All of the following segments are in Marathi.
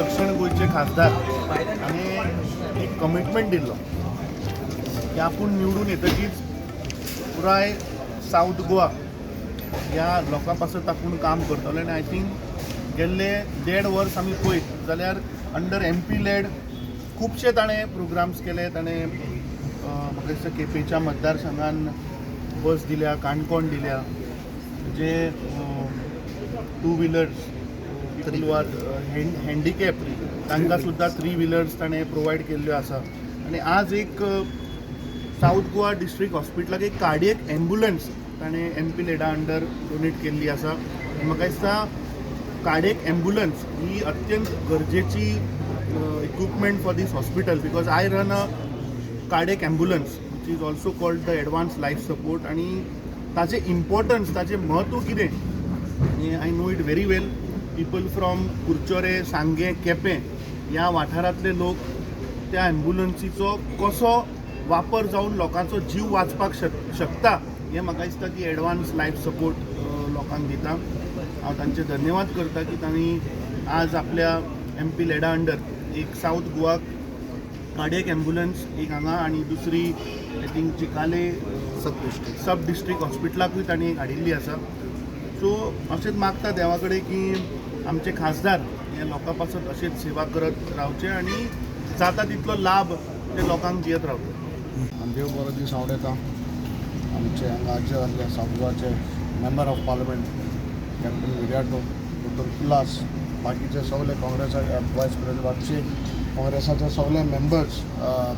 दक्षिण गोयचे खासदार आणि एक कमिटमेंट दिल्लो की आपण निवडून येतकीच पुराय साऊथ गोवा ह्या लोकां पासत आपण काम करतले आनी आय थिंक गेल्ले 1.5 वर्स आमी पळयत जाल्यार अंडर MP लेड खुबशे ताणें प्रोग्राम्स केले. ताणें म्हाका दिसता केपेंच्या मतदारसंघान बस दिल्या, काणकोण दिल्या, जे 2 व्हिलर्स पीपल आर हँडिकॅप तांकां सुद्दां 3 व्हिलर्स ताणें प्रोवायड केल्ल्यो आसा. आनी आज एक साऊथ गोवा डिस्ट्रिक्ट हॉस्पिटलाक एक कार्डियक एम्ब्युलन्स ताणें MP लेडा अंडर डोनेट केल्ली आसा. आनी म्हाका दिसता कार्डियक एम्ब्युलन्स ही अत्यंत गरजेची equipment for this hospital because I run a cardiac ambulance which is also called the advance life support. आनी ताजें इम्पॉर्टन्स, ताजें म्हत्व कितें I know it very well. People from Curchorem, Sanguem, Quepem ह्या वाठारांतले लोक त्या एम्ब्युलन्सीचो कसो वापर जावन लोकांचो जीव वाचपाक शकता हें म्हाका दिसता की एडवान्स लायफ सपोर्ट लोकांक दिता. हांव तांचे धन्यवाद करता की तांणी आज आपल्या MP लेडा अंडर एक साऊथ गोवा कार्डियक एम्ब्युलन्स एक हांगा आनी दुसरी I think Chicalim sub district हॉस्पिटलाकूय तांणी एक हाडिल्ली आसा. सो अशेंच मागता देवा कडेन की आमचे खासदार हे लोकां पासत अशेंच सेवा करत रावचे आनी जाता तितलो लाभ ते लोकांक दियत रावचे. देव बरो दीस आवडटा. आमचे हांगाचे आसले साऊथ गोवाचे member of parliament captain Viriato, doctor Kulas, बाकीचे सगळे काँग्रेसाचे वायस प्रेसिडेंट बापशे, काँग्रेसाचे सगळे मेंबर्स,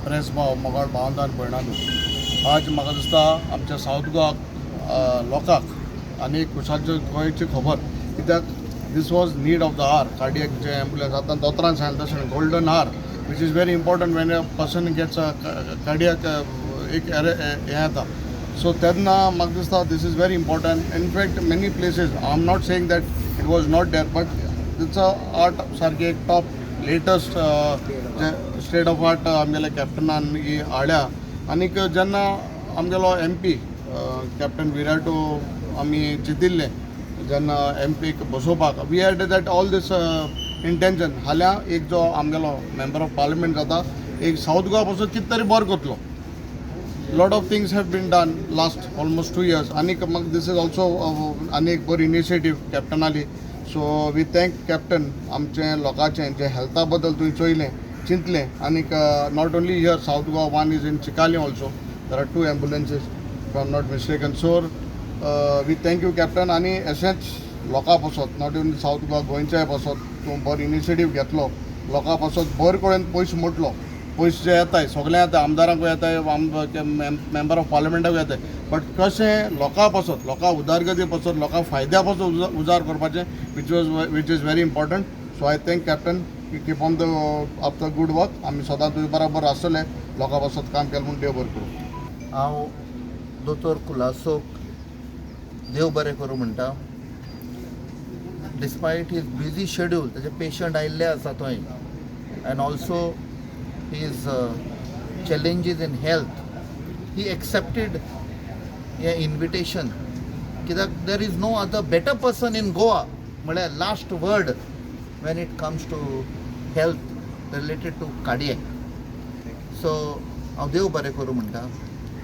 प्रेस भाव मोगाळ भावंदान पळयनानी आज म्हाका दिसता आमच्या साऊथ गोवा लोकांक आनी खुशालच्या गोंयची खबर कित्याक this was need of the hour cardiac जे एम्ब्युलन्स आतां दोतोरान सांगलें तशें golden hour which is very important when a person gets a cardiac एक हें येता. सो तेन्ना म्हाका दिसता this is very important. In fact many places I am not saying that it was not there but it's a art सारकी एक टॉप लेटस्ट जे स्टेट ऑफ आर्ट आमगेल्या कॅप्टनान ही हाडल्या. आनीक जेन्ना आमगेलो MP कॅप्टन विराटो आमी चिंतिल्ले जेन्ना MPक बसोवपाक we had that all this intention हाल्या एक जो आमगेलो मेंबर ऑफ पार्लमेंट जाता एक साऊथ गोवा पासून कितें तरी बरो करतलो. Lot of things have been done last almost 2 years आनीक म्हाका दीस इज ऑल्सो आनी एक बरी इनिशिएटीव कॅप्टनाली. सो वी थँक कॅप्टन आमचे लोकांचें जे हेल्था बद्दल तुवें चोयलें चिंतलें. आनीक not only here south Goa one is in Chicalim also there are 2 ambulances if I am not mistaken. So we thank you captain. आनी अशेंच लोकां पासत नॉट ओन्ली साऊथ गोवा गोंयच्याय पासत तूं बरो इनिशिएटीव घेतलो. लोकां पासत बरे कडेन पयशे मोडलो. पयशे जे येताय सगळे येताय आमदारांकूय येताय मेंबर ऑफ पार्लमेंटाकूय येताय बट कशें लोकां पासत लोकां उदारगती पासत लोकां फायद्या पासत उजार करपाचें which is very important. So I thank captain keep on the of the good work. आमी सदां तुजे बराबर आसतले लोकां पासत काम केलें म्हूण देव बरें करूं. हांव दोतोर कुलासोक देव बरें करूं म्हणटा. डिस्पायट हीज बिजी शेड्यूल तेजे पेशंट आयिल्ले आसा थंय end also his challenges in health, he accepted a invitation kidak there is no other better person in Goa म्हळ्यार last word when it comes to health related to cardiac. so हांव देव बरें करूं म्हणटा.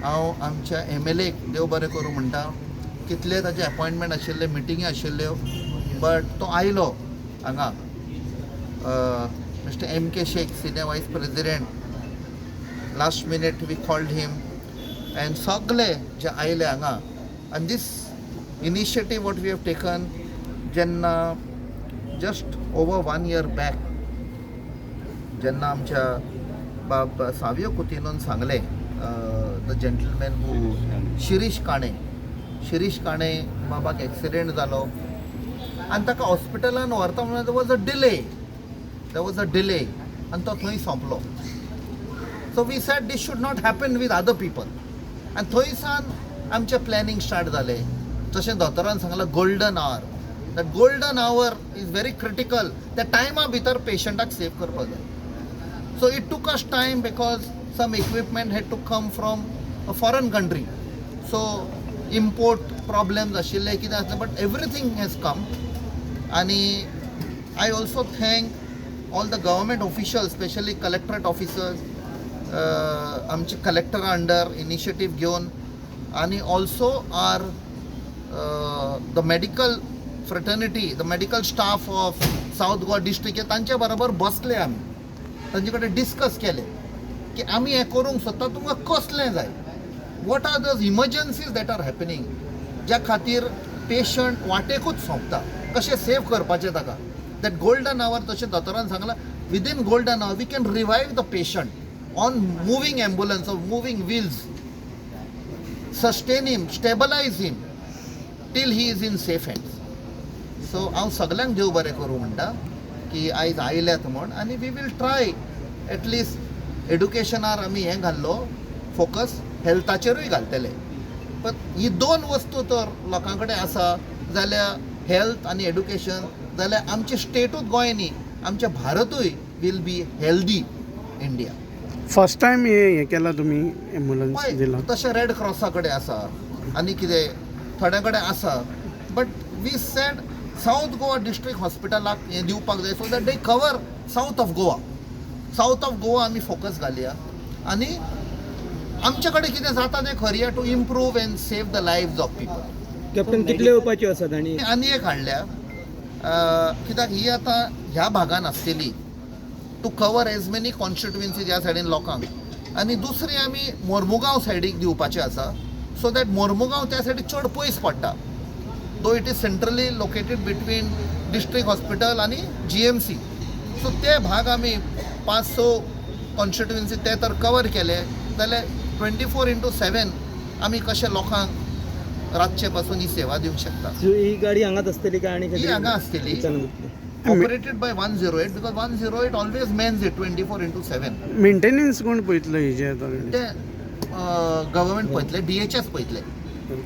हांव आमच्या MLA देव बरें करूं म्हणटा. कितले ताजे अपॉइंटमेंट आशिल्ले मिटिंगी आशिल्ल्यो बट तो आयलो हांगा Mr. M.K. Sheikh, Senior Vice President, last minute we called him and सगळे जे आयले हांगा and this initiative what we have taken जेन्ना just over 1 year back जेन्ना आमच्या बाब सावियो कुतिनोन सांगले द जेंटलमॅन हू शिरीश काणे बाबाक एक्सिडेंट जालो आनी ताका हॉस्पिटलान व्हरता म्हणून there was a delay and तो थंय सोंपलो. So we said this should not happen with other people आनी थंयसान आमचें प्लॅनिंग स्टार्ट जालें. जशें दोतोरान सांगलां golden hour, that golden hour is very critical. त्या टायमा भितर पेशंटाक सेव करपाक जाय. So it took us time because some equipment had to come from a foreign country. So import problems आशिल्ले कितें आसलें बट एवरीथींग हॅज कम. आनी I also thank all the government officials, especially collectorate officers, आमचे कलेक्टर अंडर इनिशिएटिव्ह घेऊन आणि also our the medical fraternity, the medical staff of South Goa district तांच्या बरोबर बसले आमी, तांचे कडेन डिस्कस केले की आमी हें करूंक सोदता, तुमकां कसलें जाय, what are the emergencies that are happening, ज्या खातीर पेशंट वाटेकूच सोंपता, कशें सेव करपाचें ताका. दॅट गोल्डन आवर, तशें दोतोरान सांगलां, within golden hour we can revive the patient on moving ambulance or moving wheels, sustain him, stabilize him till he is in safe hands. So हांव सगळ्यांक देव बरें करूं म्हणटा की आयज आयल्यात म्हण, आनी वी वील ट्राय एटलिस्ट एड्युकेशनार आमी हें घाल्लो फोकस, हेल्थाचेरूय घालतले. पण ही दोन वस्तू तर लोकां कडेन आसा जाल्यार हेल्थ आनी एड्युकेशन, जाल्यार आमचे स्टेटूच गोंय न्ही, आमचें भारतूय will be healthy India. First time हे केला तुम्ही एम्ब्युलन्स दिला? तशें रेड क्रॉसा कडेन आसा आनी कितें थोड्या कडेन आसा, but we said south Goa district हॉस्पिटलाक हें दिवपाक जाय, so that they cover south of Goa. South of Goa आमी फोकस घालया आनी आमचे कडेन कितें जाता तें करया to improve and save the lives of people. Captain कितले येवपाच्यो आसात? आनी एक हाडल्या, कित्याक ही आतां ह्या भागान आसतली to cover age many constituencies ह्या सायडीन लोकांक, आनी दुसरी आमी मोर्मुगांव सायडीक दिवपाचें आसा, सो दॅट मोर्मुगांव त्या सायडीक चड पयस पडटा, though it is centrally located between district hospital आनी GMC. सो ते भाग आमी 500 कॉन्स्टिट्युएन्सी ते तर कवर केले जाल्यार 24/7 आमी कशें लोकांक रातचे पासून ही सेवा दिवंक शकता. ही गाडी हांगाच आसतली काय आणि ही हांगा आसतली, operated by 108, because 108 always means it 24/7. Maintenance कोण पळयतलो हेजे आता? ते गव्हर्मेंट पळयतले, DHS पळयतले,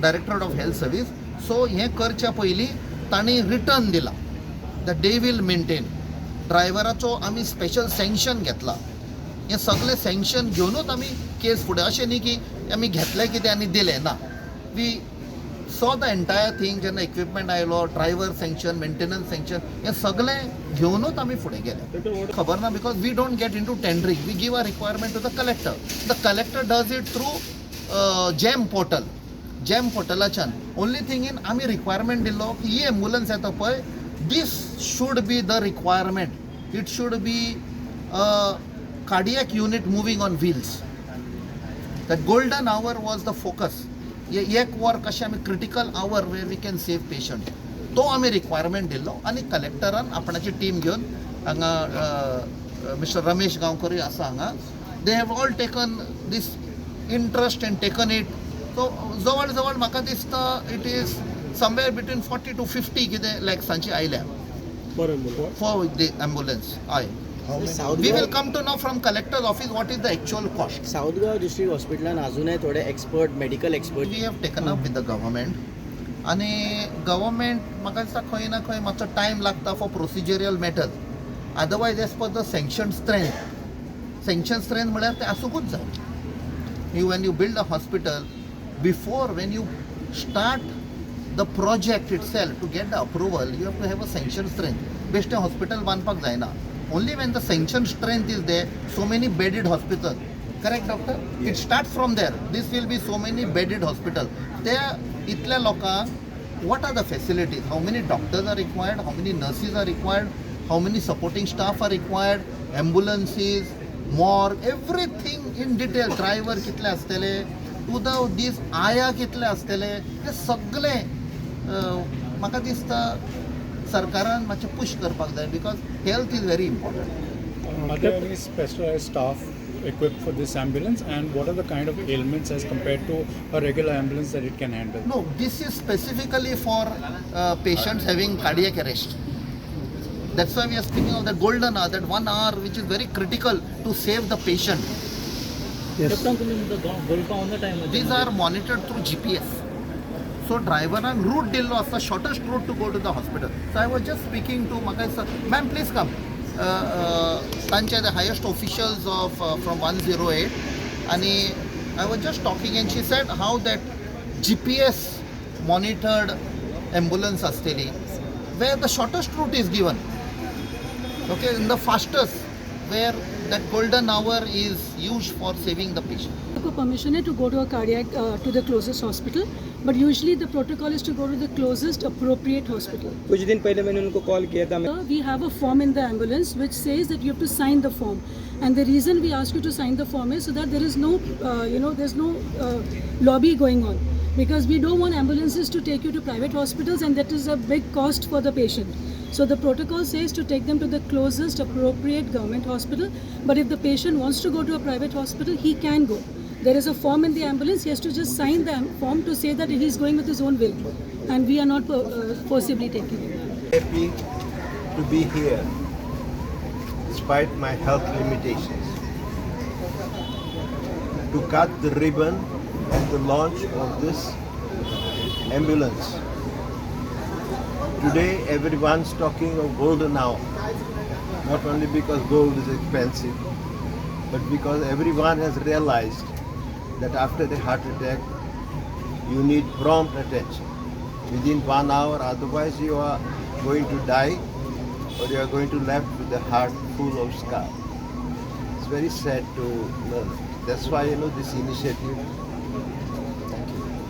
directorate of health service. So हें करच्या पयलीं तांणी रिटर्न दिला दॅट दे वील मेंटेन. ड्रायव्हराचो आमी स्पेशल सँक्शन घेतला, हें सगळें सँक्शन घेवनूच आमी केस फुडें, अशें न्ही की आमी घेतलें कितें आनी दिलें ना. We saw the entire thing, जेन्ना इक्विपमेंट आयलो, ड्रायव्हर सँक्शन, मेंटेनन्स सँक्शन, हें सगळें घेवनूच आमी फुडें गेले. खबर ना, because we don't get into tendering, we give a requirement to the collector. The collector does it through GeM portal. GeM पोर्टलाच्यान ओन्ली थिंग इन आमी रिक्वायरमेंट दिल्लो की ही एम्ब्युलन्स येता पळय, this should be the requirement, it should be cardiac unit moving on wheels. That golden hour was the focus. एक वर कशें आमी critical hour where we can save patient, तो आमी रिक्वायरमेंट दिल्लो. आनी कलेक्टरान आपणाची टीम घेवन हांगा मिस्टर रमेश गांवकरूय आसा हांगा, they have all taken this interest and taken it. So जवळ जवळ म्हाका दिसता it is somewhere between 40 to 50 कितें लॅक्सांची आयल्या फॉर द एम्ब्युलन्स. हय, we will come to know from collector's office what is the actual cost. South Goa district हॉस्पिटलान अजूनही थोडे expert, medical expert We have taken up with the government, आणि गव्हर्मेंट म्हाका दिसता खंय ना खंय मातसो टायम लागता for procedural matter. Otherwise as per the sanction strength म्हळ्यार तें आसूंकूच जाय. You when you build a hospital, before when you start the project itself to get the approval, you have to have a sanction strength. बेश्टें हॉस्पिटल बांदपाक जायना. Only when the sanction strength is there, so many bedded hospital. Correct, doctor? It starts from there. This will be so many bedded hospital. There, itल्या लोकांक, what are the facilities? How many doctors are required? How many nurses are required? How many supporting staff are required? Ambulances, morgue, everything in detail. Driver कितले आसतले? To the these आया कितले आसतले? हे सगळें म्हाका दिसता सरकारान मातशें पुश करपाक जाय, because health is very important. Are there any specialized staff equipped for this ambulance, and what are the kind of ailments as compared to a regular ambulance that it can handle? No, this is specifically for patients having cardiac arrest. That's why we are speaking of that golden hour, that 1 hour which is very critical to save the patient. These are monitored through GPS. So ड्रायव्हरान रूट दिल्लो आसता, shortest route to go to the hospital. So I was just speaking to म्हाका दिसता, मॅम प्लीज कम, तांचे the highest officials of from 108, आनी I was just talking and she said how that GPS monitored ambulance आसतली where the shortest route is given. Okay, in the fastest, where that golden hour is used for saving the patient. को permission है to go to a cardiac to the closest hospital, but usually the protocol is to go to the closest appropriate hospital. कुछ दिन पहले मैंने उनको कॉल किया था We have a form in the ambulance which says that you have to sign the form, and the reason we ask you to sign the form is so that there is no, there's no lobby going on, because we don't want ambulances to take you to private hospitals, and that is a big cost for the patient. So the protocol says to take them to the closest appropriate government hospital, but if the patient wants to go to a private hospital, he can go. There is a form in the ambulance, he has to just sign the form to say that he is going with his own will, and we are not forcibly taking him. Happy to be here despite my health limitations, to cut the ribbon at the launch of this ambulance. Today everyone's talking of golden hour, not only because gold is expensive, but because everyone has realized that after the heart attack you need prompt attention within 1 hour, otherwise you are going to die or you are going to left with the heart full of scar. It's very sad to learn. That's why this initiative,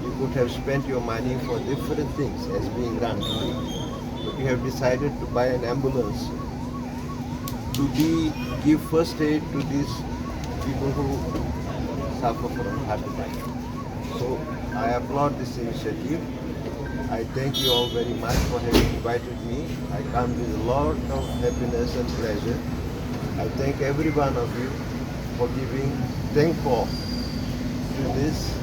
you could have spent your money for different things as being run today, but you have decided to buy an ambulance to give first aid to these people who suffer from heart attack. So I applaud this initiative. I thank you all very much for having invited me. I come with a lot of happiness and pleasure. I thank every one of you for giving thankful to this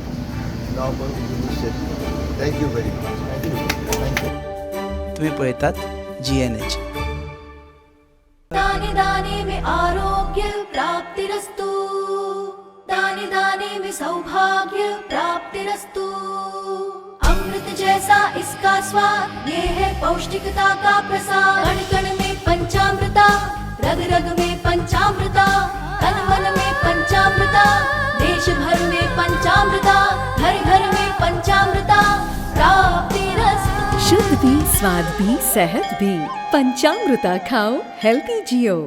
noble initiative. Thank you very much. Thank you. तुम्ही पळतात GNH. दाने दाने में आरोग्य प्राप्तिरस्तु, दाने दाने में सौभाग्य प्राप्तिरस्तु। अमृत जैसा इसका स्वाद, ये है पौष्टिकता का प्रसाद। कण कण में पंचामृता, रग रग में पंचामृता, तन मन में पंचामृता, देश भर में पंचामृता, घर घर में पंचामृता प्राप्तिरस्तु। शुद्ध भी, स्वाद भी, सेहत भी। पंचामृता खाओ, हेल्थी जियो।